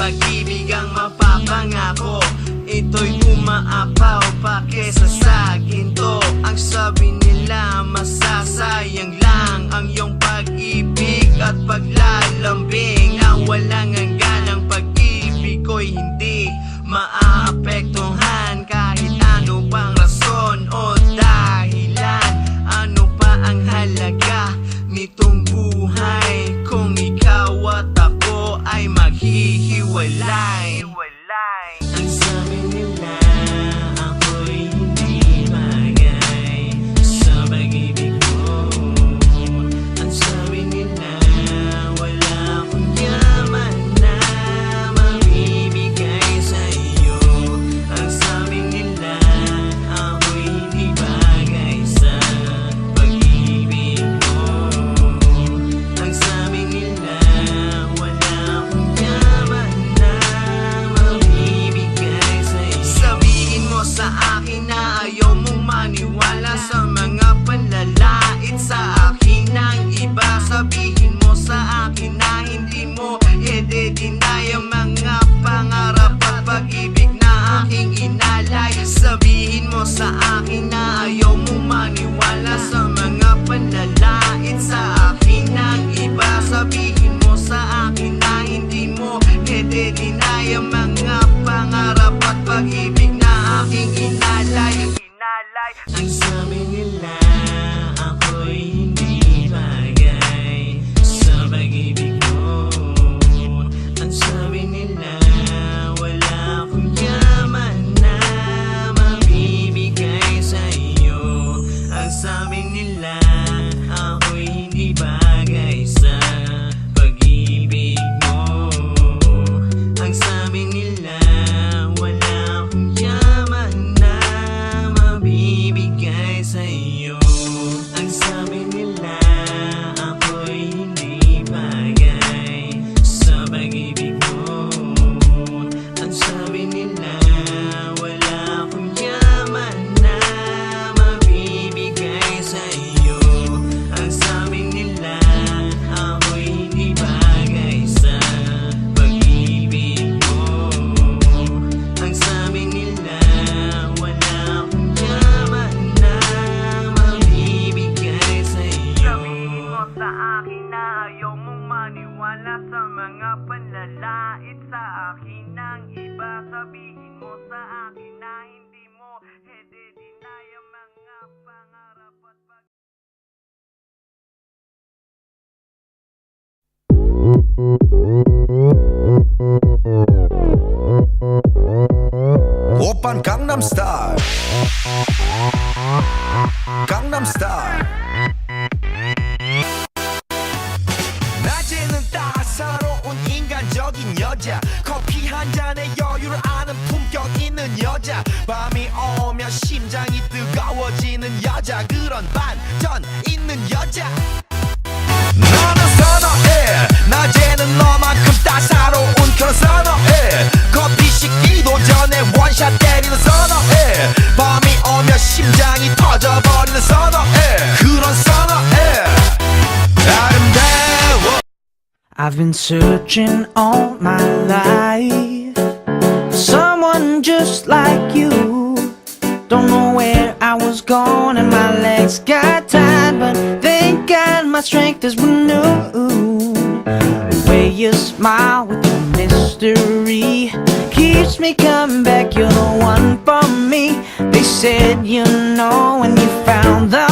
pag-ibig ang mapapangako. Ito'y umaapaw pa kesa sa ginto. Ang sabi nila masasayang lang ang iyong pag-ibig at paglalambing. Ang walang hangganang pag-ibig ko'y hindi maaapektuhan kahit ano pang rason o dahilan. Ano pa ang halaga nitong buhay kung ikaw at ako ay maghihiwalay? Ang sabi nila ako'y hindi bagay sa pag-ibig mo. Ang sabi nila wala akong yaman na mabibigay sa iyo. Ang sabi nila ako'y hindi bagay sa pag-ibig mo. Ang sabi nila wala akong yaman na mabibigay sa iyo. Sabihin mo sa akin na ayaw mong maniwala sa mga panlalait sa akin ng iba. Sabihin mo sa akin na hindi mo i-deny ang mga pangarap at pag-ibig na aking inalay. Sabihin mo sa akin na ayaw mong maniwala sa mga panlalait sa akin ng iba. Sabihin mo sa akin na hindi mo i-deny ang mga pangarap at pag-ibig na aking inalay. Ang sabi nila ako'y hindi bagay sa pag-ibig mo. Ang sabi nila wala akong yaman na mabibigay sa iyo. Ang sabi nila ako'y hindi bagay sa pag-ibig mo. Ang sabi nila wala akong yaman na mabibigay sa iyo. Ang sabi nila ako'y hindi bagay sa pag-ibig mo. Ang sabi nila wala akong yaman na mabibigay sa iyo. Ang sabi nila ako'y hindi bagay sa pag-ibig mo. Ang sabi nila wala akong yaman na mabibigay sa iyo. Sabihin mo sa akin na ayaw mong maniwala sa mga panlalait sa akin ng iba. Sabihin mo sa akin na hindi mo i-deny ang mga pangarap at 오빤 강남스타일 강남스타일 낮에는 따사로운 인간적인 여자 커피 한 잔에 여유를 아는 품격 있는 여자 밤이 오면 심장이 뜨거워지는 여자 그런 반전 있는 여자 너는 선어해 낮에는 너만큼 따사로운 그런 선어해 커피 식기도 전에 원샷 때리는 선어해 밤이 오면 심장이 터져버리는 선어해 그런 선어해 아름다워. I've been searching all my life for someone just like you. Don't know where I was going and my legs got tired, but thank God my strength is renewed. The way you smile with your mystery keeps me coming back. You're the one for me. They said you know when you found the